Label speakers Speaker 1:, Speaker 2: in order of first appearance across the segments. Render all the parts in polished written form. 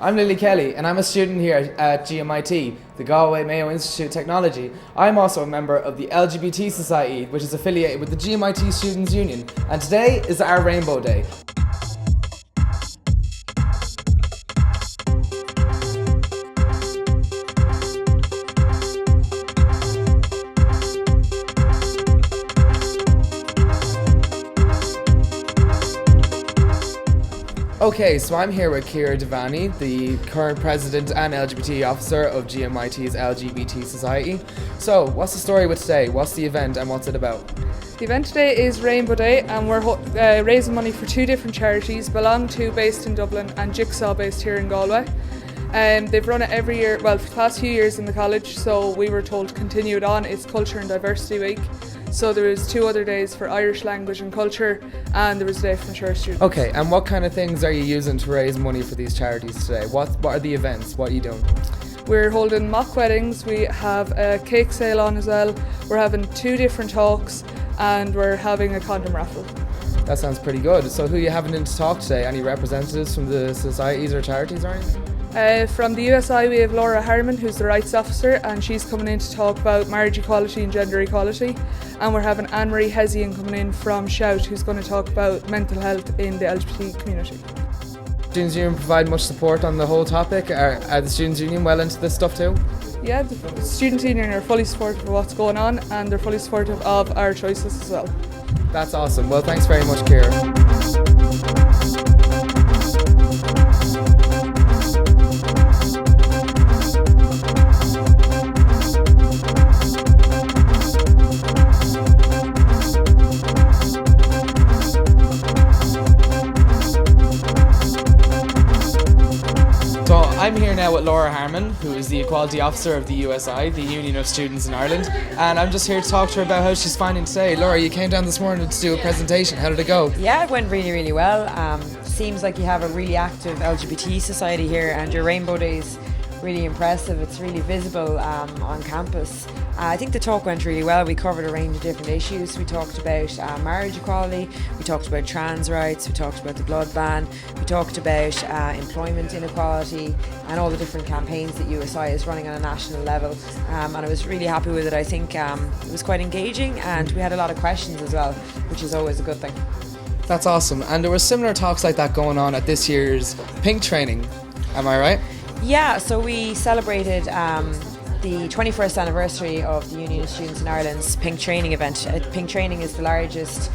Speaker 1: I'm Lily Kelly and I'm a student here at G.M.I.T, the Galway Mayo Institute of Technology. I'm also a member of the LGBT Society, which is affiliated with the G.M.I.T Students' Union, and today is our Rainbow Day. Okay, so I'm here with Kira Devani, the current president and LGBT officer of GMIT's LGBT Society. So, what's the story with today? What's the event and what's it about?
Speaker 2: The event today is Rainbow Day and we're raising money for two different charities, Belongto based in Dublin and Jigsaw based here in Galway. They've run it every year, well for the past few years in the college, so we were told to continue it on. It's Culture and Diversity Week. So there was 2 other days for Irish language and culture, and there was a day for mature students.
Speaker 1: Okay, and what kind of things are you using to raise money for these charities today? What are the events? What are you doing?
Speaker 2: We're holding mock weddings, we have a cake sale on as well, we're having 2 different talks, and we're having a condom raffle.
Speaker 1: That sounds pretty good. So who are you having in to talk today? Any representatives from the societies or charities or anything?
Speaker 2: From the USI we have Laura Harriman, who's the rights officer, and she's coming in to talk about marriage equality and gender equality. And we're having Anne-Marie Hessian coming in from Shout, who's going to talk about mental health in the LGBT community.
Speaker 1: Students' Union provide much support on the whole topic. Are the Students' Union well into this stuff too?
Speaker 2: Yeah, the Students' Union are fully supportive of what's going on, and they're fully supportive of our choices as well.
Speaker 1: That's awesome. Well, thanks very much, Kira. So I'm here now with Laura Harriman, who is the Equality Officer of the USI, the Union of Students in Ireland, and I'm just here to talk to her about how she's finding today. Laura, you came down this morning to do a presentation. How did it go?
Speaker 3: Yeah, it went really well. Seems like you have a really active LGBT society here, and your Rainbow Day is really impressive. It's really visible on campus. I think the talk went really well. We covered a range of different issues. We talked about marriage equality, we talked about trans rights, we talked about the blood ban, we talked about employment inequality and all the different campaigns that USI is running on a national level. And I was really happy with it. I think it was quite engaging and we had a lot of questions as well, which is always a good thing.
Speaker 1: That's awesome. And there were similar talks like that going on at this year's Pink training. Am I right?
Speaker 3: Yeah, so we celebrated the 21st anniversary of the Union of Students in Ireland's Pink Training event. Pink Training is the largest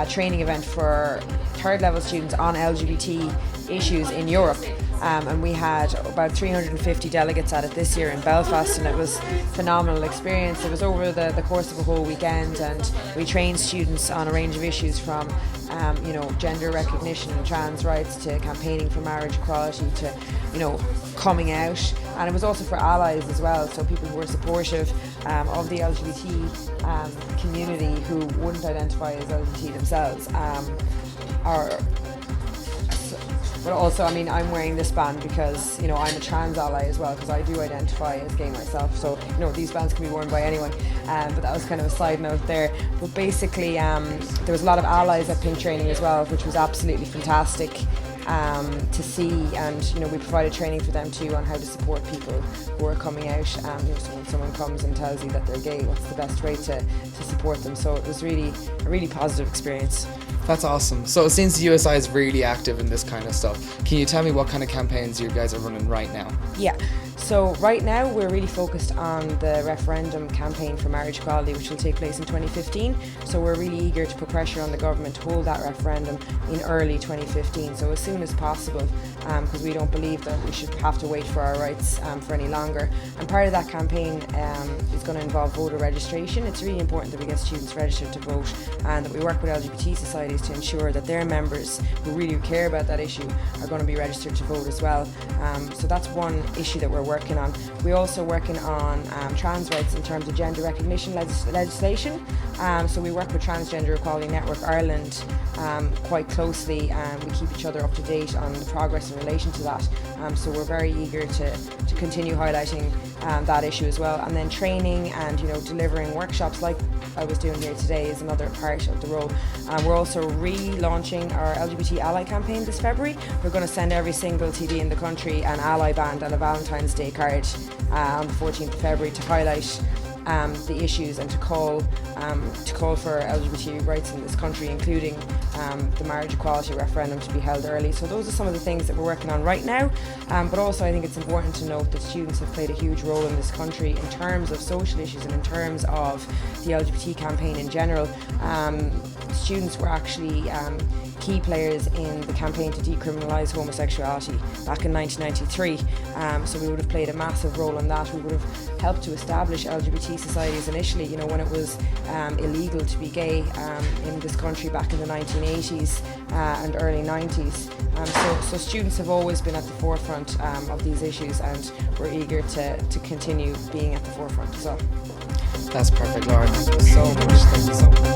Speaker 3: training event for third level students on LGBT issues in Europe. And we had about 350 delegates at it this year in Belfast, and it was a phenomenal experience. It was over the course of a whole weekend, and we trained students on a range of issues from gender recognition and trans rights to campaigning for marriage equality to coming out. And it was also for allies as well, so people who were supportive of the LGBT community who wouldn't identify as LGBT themselves but also, I'm wearing this band because, I'm a trans ally as well, because I do identify as gay myself. So, these bands can be worn by anyone. But that was kind of a side note there. But basically, there was a lot of allies at Pink Training as well, which was absolutely fantastic to see. And, we provided training for them too on how to support people who are coming out. So when someone comes and tells you that they're gay, what's the best way to support them? So it was really a really positive experience.
Speaker 1: That's awesome. So it seems the USI is really active in this kind of stuff. Can you tell me what kind of campaigns you guys are running right now?
Speaker 3: Yeah. So right now we're really focused on the referendum campaign for marriage equality, which will take place in 2015. So we're really eager to put pressure on the government to hold that referendum in early 2015, so as soon as possible, because we don't believe that we should have to wait for our rights for any longer. And part of that campaign is going to involve voter registration. It's really important that we get students registered to vote and that we work with LGBT societies to ensure that their members who really care about that issue are going to be registered to vote as well. So that's one issue that we're working on. We're also working on trans rights in terms of gender recognition legislation. So we work with Transgender Equality Network Ireland quite closely, and we keep each other up to date on the progress in relation to that. So we're very eager to continue highlighting that issue as well. And then training and delivering workshops like I was doing here today is another part of the role. We're also we're relaunching our LGBT Ally campaign this February. We're going to send every single TD in the country an Ally band and a Valentine's Day card on the 14th of February to highlight the issues and to call for LGBT rights in this country, including the marriage equality referendum to be held early. So those are some of the things that we're working on right now, but also I think it's important to note that students have played a huge role in this country in terms of social issues and in terms of the LGBT campaign in general. Students were actually key players in the campaign to decriminalise homosexuality back in 1993, so we would have played a massive role in that. We would have helped to establish LGBT societies initially, when it was illegal to be gay in this country back in the 1980s and early 90s. So students have always been at the forefront of these issues, and we're eager to continue being at the forefront as well.
Speaker 1: That's perfect, Laura. Thank you so much. Thank you so much.